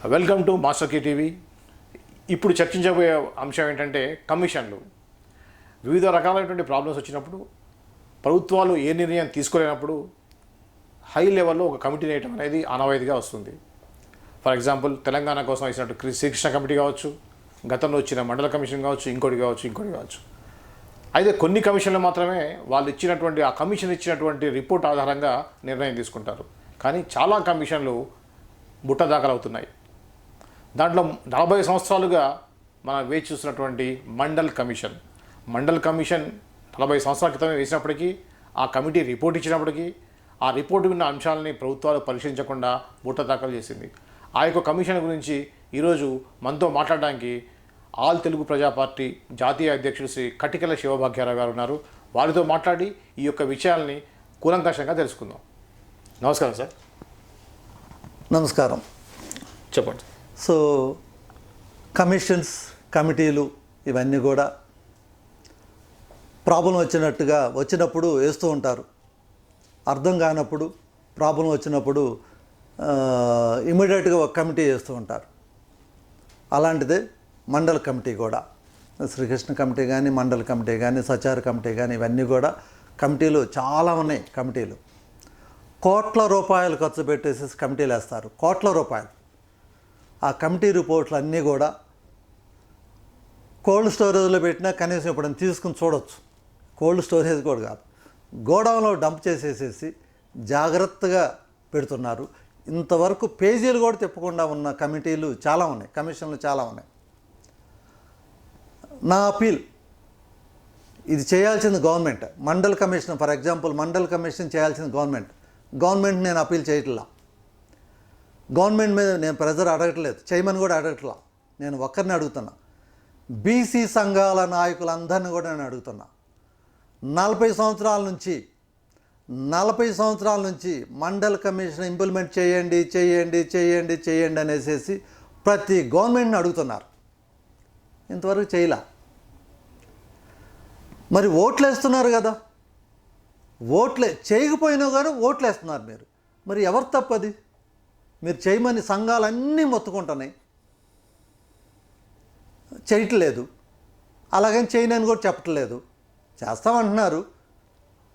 Welcome to Master Key TV. ఇప్పుడు చర్చించబోయే అంశం ఏంటంటే కమిషన్లు. వివిధ రకాలైనటువంటి ప్రాబ్లమ్స్ వచ్చినప్పుడు ప్రభుత్వాలు ఏ నిర్ణయం తీసుకోలేనప్పుడు హై లెవెల్లో ఒక కమిటీ వేయటం అనేది ఆనవాయితీగా వస్తుంది. ఫర్ ఎగ్జాంపుల్ తెలంగాణ కోసం వేసినట్టు శ్రీకృష్ణ కమిటీ కావచ్చు, గతంలో వచ్చిన మండల కమిషన్ కావచ్చు, ఇంకోటి కావచ్చు. అయితే కొన్ని కమిషన్లు మాత్రమే వాళ్ళు ఇచ్చినటువంటి ఆ కమిషన్ ఇచ్చినటువంటి రిపోర్ట్ ఆధారంగా నిర్ణయం తీసుకుంటారు. కానీ చాలా కమిషన్లు బుట్టదాఖలవుతున్నాయి. దాంట్లో 40 సంవత్సరాలుగా మనం వేచి చూస్తున్నటువంటి మండల్ కమిషన్ 40 సంవత్సరాల క్రితమే వేసినప్పటికీ, ఆ కమిటీ రిపోర్ట్ ఇచ్చినప్పటికీ ఆ రిపోర్టు ఉన్న అంశాలని ప్రభుత్వాలు పరిశీలించకుండా బుట్ట దాఖలు చేసింది. ఆ యొక్క కమిషన్ గురించి ఈరోజు మనతో మాట్లాడడానికి ఆల్ తెలుగు ప్రజా పార్టీ జాతీయ అధ్యక్షుడు శ్రీ కటికల శివభాగ్యారావు గారు ఉన్నారు. వారితో మాట్లాడి ఈ యొక్క విషయాల్ని కూలంకషంగా తెలుసుకుందాం. నమస్కారం సార్. నమస్కారం. చెప్పండి. సో కమిటీలు ఇవన్నీ కూడా ప్రాబ్లం వచ్చినప్పుడు వేస్తూ ఉంటారు. అర్థం కానప్పుడు ప్రాబ్లం వచ్చినప్పుడు ఇమీడియట్గా ఒక కమిటీ వేస్తూ ఉంటారు. అలాంటిదే మండల కమిటీ కూడా. శ్రీకృష్ణ కమిటీ కానీ, మండల కమిటీ కానీ, సచార కమిటీ కానీ, ఇవన్నీ కూడా కమిటీలు చాలా ఉన్నాయి. కమిటీలు కోట్ల రూపాయలు ఖర్చు పెట్టేసి కమిటీలు వేస్తారు. కోట్ల రూపాయలు. ఆ కమిటీ రిపోర్ట్లు అన్నీ కూడా కోల్డ్ స్టోరేజ్లో పెట్టినా కనీసం ఇప్పుడు తీసుకుని చూడవచ్చు. కోల్డ్ స్టోరేజ్ కూడా కాదు, గోడౌన్లో డంప్ చేసేసేసి జాగ్రత్తగా పెడుతున్నారు. ఇంతవరకు పేజీలు కూడా తిప్పకుండా ఉన్న కమిటీలు చాలా ఉన్నాయి, కమిషన్లు చాలా ఉన్నాయి. నా అపీల్, ఇది చేయాల్సింది government. Mandal commission, for example mandal commission చేయాల్సింది గవర్నమెంట్ నేను అపీల్ చేయట్లా. గవర్నమెంట్ మీద నేను ప్రెజర్ అడగట్లేదు, చేయమని కూడా అడగట్లా. నేను ఒక్కరిని అడుగుతున్నా, బీసీ సంఘాల నాయకులందరినీ కూడా నేను అడుగుతున్నా. 40 సంవత్సరాల నుంచి మండల్ కమిషన్ ఇంప్లిమెంట్ చేయండి అనేసి ప్రతి గవర్నమెంట్ని అడుగుతున్నారు. ఇంతవరకు చేయలే. మరి ఓట్లు వేస్తున్నారు కదా, చేయకపోయినా కానీ ఓట్లు వేస్తున్నారు మీరు. మరి ఎవరు తప్పది? మీరు చేయమని సంఘాలన్నీ మొత్తుకుంటున్నాయి, చేయట్లేదు. అలాగని చేయనని కూడా చెప్పట్లేదు, చేస్తామంటున్నారు.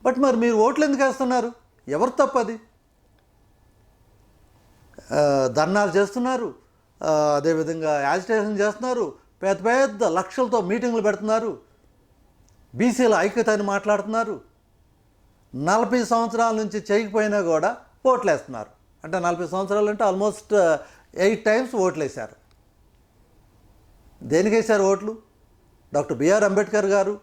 బట్ మరి మీరు ఓట్లు ఎందుకు వేస్తున్నారు? ఎవరు తప్పది? ధర్నాలు చేస్తున్నారు, అదేవిధంగా యాజిటేషన్ చేస్తున్నారు, పెద్ద లక్షలతో మీటింగ్లు పెడుతున్నారు, బీసీల ఐక్యతని మాట్లాడుతున్నారు. 40 సంవత్సరాల నుంచి చేయకపోయినా కూడా ఓట్లు వేస్తున్నారు. అంటే 40 సంవత్సరాలు అంటే ఆల్మోస్ట్ 8 టైమ్స్ ఓట్లు వేశారు. దేనికి వేశారు ఓట్లు? డాక్టర్ బిఆర్ అంబేద్కర్ గారు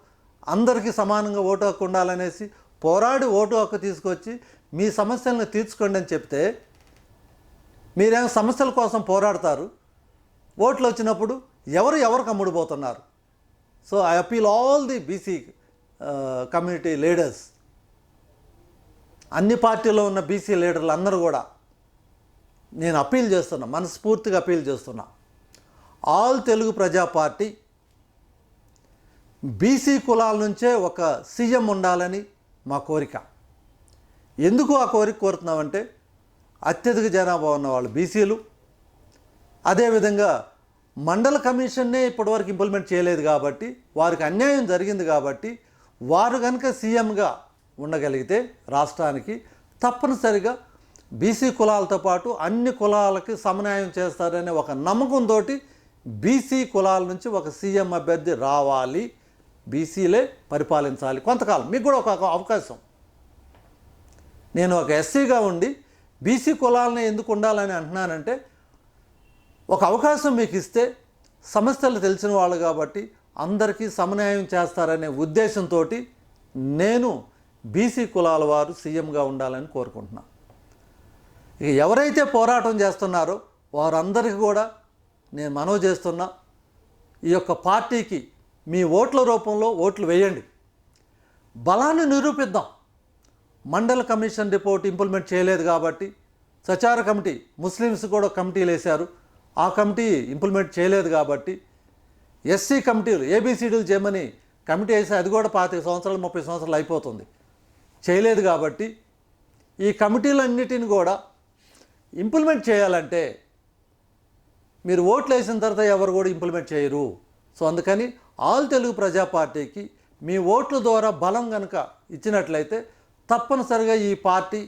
అందరికీ సమానంగా ఓటు హక్కు ఉండాలనేసి పోరాడి ఓటు హక్కు తీసుకొచ్చి మీ సమస్యలను తీర్చుకోండి అని చెప్తే మీరేమో సమస్యల కోసం పోరాడతారు, ఓట్లు వచ్చినప్పుడు ఎవరికి అమ్ముడుపోతున్నారు. So I appeal all the BC community leaders, అన్ని పార్టీలో ఉన్న బీసీ లీడర్లు అందరూ కూడా నేను అపీల్ చేస్తున్నా, మనస్ఫూర్తిగా అపీల్ చేస్తున్నా. ఆల్ తెలుగు ప్రజా పార్టీ బీసీ కులాల నుంచే ఒక సీఎం ఉండాలని మా కోరిక. ఎందుకు ఆ కోరిక కోరుతున్నామంటే, అత్యధిక జనాభా ఉన్నవాళ్ళు బీసీలు. అదేవిధంగా మండల కమిషన్నే ఇప్పటివరకు ఇంప్లిమెంట్ చేయలేదు కాబట్టి, వారికి అన్యాయం జరిగింది కాబట్టి, వారు కనుక సీఎంగా ఉండగలిగితే రాష్ట్రానికి తప్పనిసరిగా బీసీ కులాలతో పాటు అన్ని కులాలకి సమన్యాయం చేస్తారనే ఒక నమ్మకంతో బీసీ కులాల నుంచి ఒక సీఎం అభ్యర్థి రావాలి, బీసీలే పరిపాలించాలి కొంతకాలం. మీకు కూడా ఒక అవకాశం. నేను ఒక ఎస్సీగా ఉండి బీసీ కులాలని ఎందుకు ఉండాలని అంటున్నానంటే, ఒక అవకాశం మీకు ఇస్తే సమస్యలు తెలిసిన వాళ్ళు కాబట్టి అందరికీ సమన్యాయం చేస్తారనే ఉద్దేశంతో నేను బీసీ కులాల వారు సీఎంగా ఉండాలని కోరుకుంటున్నాను. ఇక ఎవరైతే పోరాటం చేస్తున్నారో వారందరికీ కూడా నేను మనవి చేస్తున్నా, ఈ యొక్క పార్టీకి మీ ఓట్ల రూపంలో ఓట్లు వేయండి, బలాన్ని నిరూపిద్దాం. మండల కమిషన్ రిపోర్ట్ ఇంప్లిమెంట్ చేయలేదు కాబట్టి సచార కమిటీ, ముస్లిమ్స్ కూడా కమిటీలు వేశారు, ఆ కమిటీ ఇంప్లిమెంట్ చేయలేదు కాబట్టి ఎస్సీ కమిటీలు ఏబిసిడీలు చేయమని కమిటీ వేసి అది కూడా 25 సంవత్సరాలు 30 సంవత్సరాలు అయిపోతుంది, చేయలేదు కాబట్టి ఈ కమిటీలన్నిటిని కూడా ఇంప్లిమెంట్ చేయాలంటే మీరు ఓట్లు వేసిన తర్వాత ఎవరు కూడా ఇంప్లిమెంట్ చేయరు. సో అందుకని ఆల్ తెలుగు ప్రజా పార్టీకి మీ ఓట్ల ద్వారా బలం కనుక ఇచ్చినట్లయితే తప్పనిసరిగా ఈ పార్టీ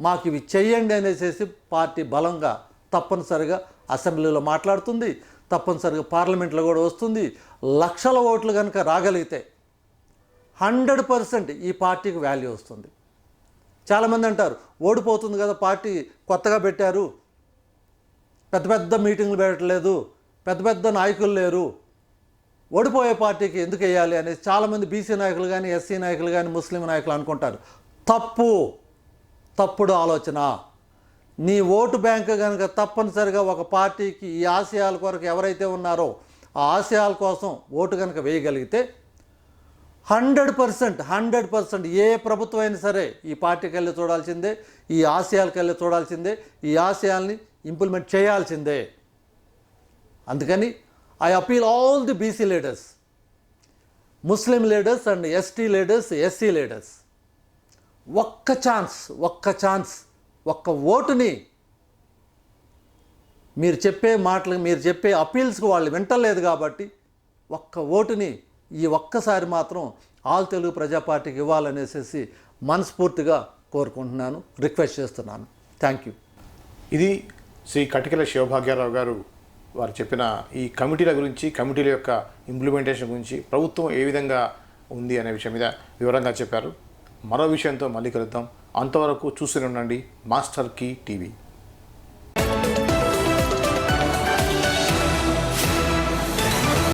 మాకు ఇవి చెయ్యండి అనేసి పార్టీ బలంగా తప్పనిసరిగా అసెంబ్లీలో మాట్లాడుతుంది, తప్పనిసరిగా పార్లమెంట్లో కూడా వస్తుంది. లక్షల ఓట్లు కనుక రాగలిగితే 100% ఈ పార్టీకి వాల్యూ వస్తుంది. చాలామంది అంటారు ఓడిపోతుంది కదా పార్టీ, కొత్తగా పెట్టారు, పెద్ద పెద్ద మీటింగ్లు పెట్టలేదు, పెద్ద పెద్ద నాయకులు లేరు, ఓడిపోయే పార్టీకి ఎందుకు వేయాలి అనేసి చాలామంది బీసీ నాయకులు కానీ, ఎస్సీ నాయకులు కానీ, ముస్లిం నాయకులు అనుకుంటారు. తప్పుడు ఆలోచన. నీ ఓటు బ్యాంక్ కనుక తప్పనిసరిగా ఒక పార్టీకి ఈ ఆశయాల కొరకు ఎవరైతే ఉన్నారో ఆ ఆశయాల కోసం ఓటు కనుక వేయగలిగితే 100% ఏ ప్రభుత్వం అయినా సరే ఈ పార్టీకి వెళ్ళి చూడాల్సిందే, ఈ ఆశయాలకు వెళ్ళి చూడాల్సిందే, ఈ ఆశయాల్ని ఇంప్లిమెంట్ చేయాల్సిందే. అందుకని I appeal all the BC leaders, Muslim leaders and ST leaders, SC leaders, ఒక్క ఛాన్స్, ఒక్క ఓటుని మీరు చెప్పే మాటలు, మీరు చెప్పే అపీల్స్కి వాళ్ళు వింటలేదు కాబట్టి ఒక్క ఓటుని ఈ ఒక్కసారి మాత్రం ఆల్ తెలుగు ప్రజా పార్టీకి ఇవ్వాలనేసి మనస్ఫూర్తిగా కోరుకుంటున్నాను, రిక్వెస్ట్ చేస్తున్నాను. Thank you. ఇది శ్రీ కటికల శివభాగ్యారావు గారు వారు చెప్పిన ఈ కమిటీల గురించి, కమిటీల యొక్క ఇంప్లిమెంటేషన్ గురించి, ప్రభుత్వం ఏ విధంగా ఉంది అనే విషయం మీద వివరంగా చెప్పారు. మరో విషయంతో మళ్ళీ కలుద్దాం. అంతవరకు చూస్తూనే ఉండండి మాస్టర్ కీ టీవీ.